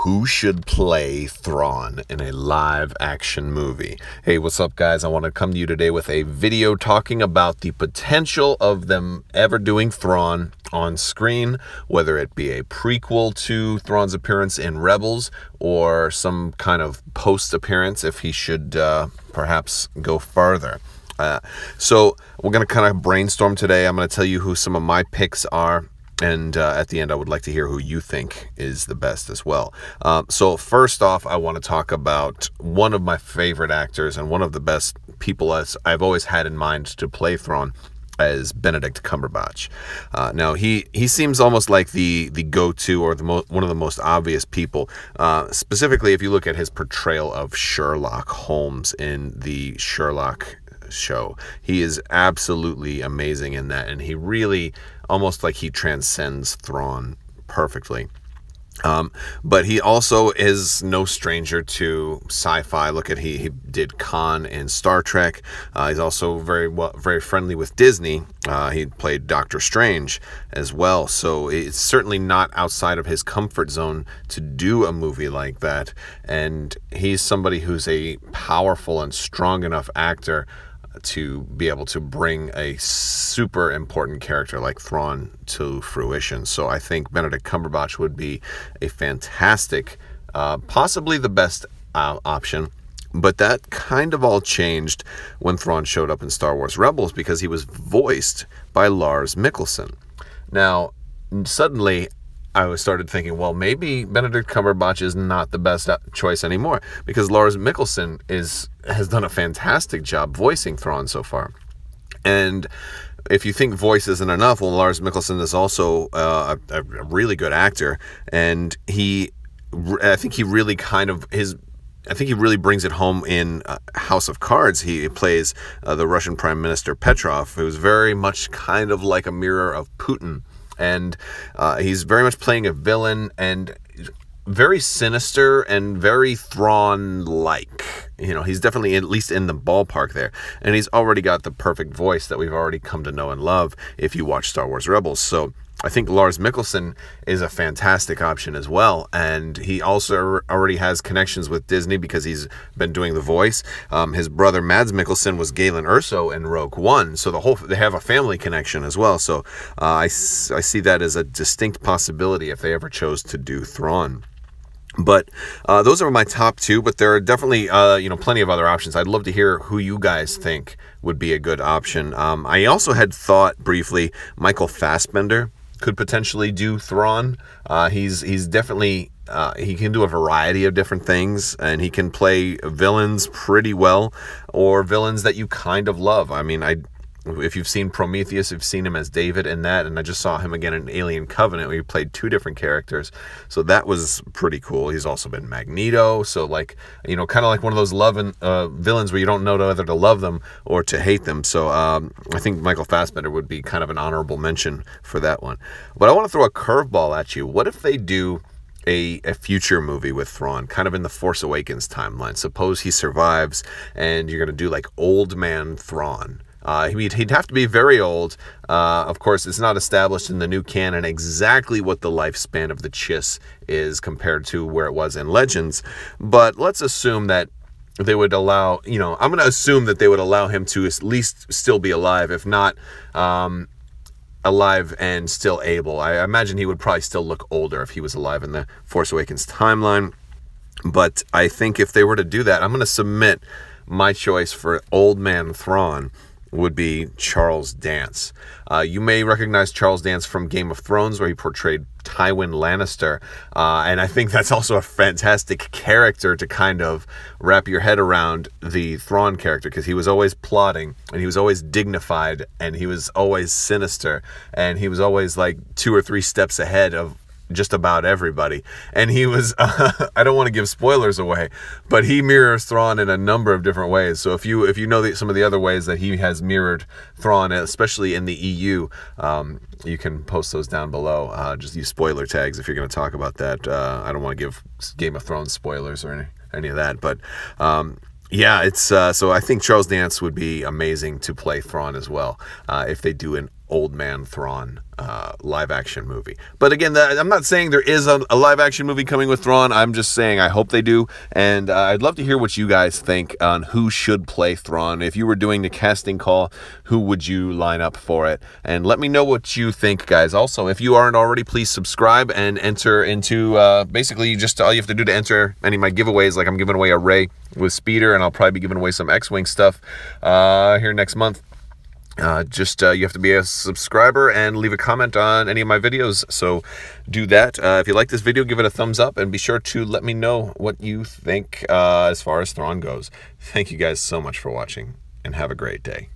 Who should play Thrawn in a live-action movie? Hey, what's up, guys? I want to come to you today with a video talking about the potential of them ever doing Thrawn on screen, whether it be a prequel to Thrawn's appearance in Rebels or some kind of post-appearance if he should perhaps go farther. So we're going to kind of brainstorm today. I'm going to tell you who some of my picks are. And at the end, I would like to hear who you think is the best as well. So first off, I want to talk about one of my favorite actors and one of the best people as I've always had in mind to play Thrawn as Benedict Cumberbatch. Now, he seems almost like the go-to or one of the most obvious people, specifically if you look at his portrayal of Sherlock Holmes in the Sherlock show. He is absolutely amazing in that, and he really almost like he transcends Thrawn perfectly. But he also is no stranger to sci-fi. Look at he did Khan in Star Trek. He's also very friendly with Disney. He played Doctor Strange as well. So it's certainly not outside of his comfort zone to do a movie like that. And he's somebody who's a powerful and strong enough actor to be able to bring a super important character like Thrawn to fruition. So I think Benedict Cumberbatch would be a fantastic, possibly the best option. But that kind of all changed when Thrawn showed up in Star Wars Rebels because he was voiced by Lars Mikkelsen. Now, suddenly I started thinking, well, maybe Benedict Cumberbatch is not the best choice anymore because Lars Mikkelsen has done a fantastic job voicing Thrawn so far. And if you think voice isn't enough, well, Lars Mikkelsen is also a really good actor, and I think he really brings it home in House of Cards. He plays the Russian Prime Minister Petrov, who's very much kind of like a mirror of Putin. And he's very much playing a villain and very sinister and very Thrawn-like. You know, he's definitely at least in the ballpark there. And he's already got the perfect voice that we've already come to know and love if you watch Star Wars Rebels. So I think Lars Mikkelsen is a fantastic option as well. And he also already has connections with Disney because he's been doing the voice. His brother Mads Mikkelsen was Galen Erso in Rogue One. So they have a family connection as well. So I see that as a distinct possibility if they ever chose to do Thrawn. But those are my top two, but there are definitely, plenty of other options. I'd love to hear who you guys think would be a good option. I also had thought briefly Michael Fassbender could potentially do Thrawn. He's definitely, he can do a variety of different things, and he can play villains pretty well, or villains that you kind of love. I mean, if you've seen Prometheus, you've seen him as David in that, and I just saw him again in Alien Covenant where he played two different characters, so that was pretty cool. He's also been Magneto, so kind of like one of those villains where you don't know whether to love them or to hate them. So I think Michael Fassbender would be kind of an honorable mention for that one. But I want to throw a curveball at you. What if they do a future movie with Thrawn, kind of in the Force Awakens timeline? Suppose he survives and you're going to do like old man Thrawn. He'd have to be very old. Of course, it's not established in the new canon exactly what the lifespan of the Chiss is compared to where it was in Legends. But let's assume that they would allow, I'm going to assume that they would allow him to at least still be alive, if not alive and still able. I imagine he would probably still look older if he was alive in the Force Awakens timeline. But I think if they were to do that, I'm going to submit my choice for old man Thrawn would be Charles Dance. You may recognize Charles Dance from Game of Thrones, where he portrayed Tywin Lannister, and I think that's also a fantastic character to kind of wrap your head around the Thrawn character, because he was always plotting, and he was always dignified, and he was always sinister, and he was always like 2 or 3 steps ahead of just about everybody. And he was, I don't want to give spoilers away, but he mirrors Thrawn in a number of different ways. So if you know some of the other ways that he has mirrored Thrawn, especially in the EU, you can post those down below. Just use spoiler tags if you're going to talk about that. I don't want to give Game of Thrones spoilers or any of that, but Yeah, it's so I think Charles Dance would be amazing to play Thrawn as well, if they do an old man Thrawn live action movie. But again, I'm not saying there is a live action movie coming with Thrawn. I'm just saying I hope they do, and I'd love to hear what you guys think on who should play Thrawn. If you were doing the casting call, who would you line up for it? And let me know what you think, guys. Also, if you aren't already, please subscribe and enter into basically just all you have to do to enter any of my giveaways. Like I'm giving away a Ray with Speeder, and I'll probably be giving away some X-Wing stuff here next month. You have to be a subscriber and leave a comment on any of my videos, so do that. If you like this video, give it a thumbs up, and be sure to let me know what you think as far as Thrawn goes. Thank you guys so much for watching, and have a great day.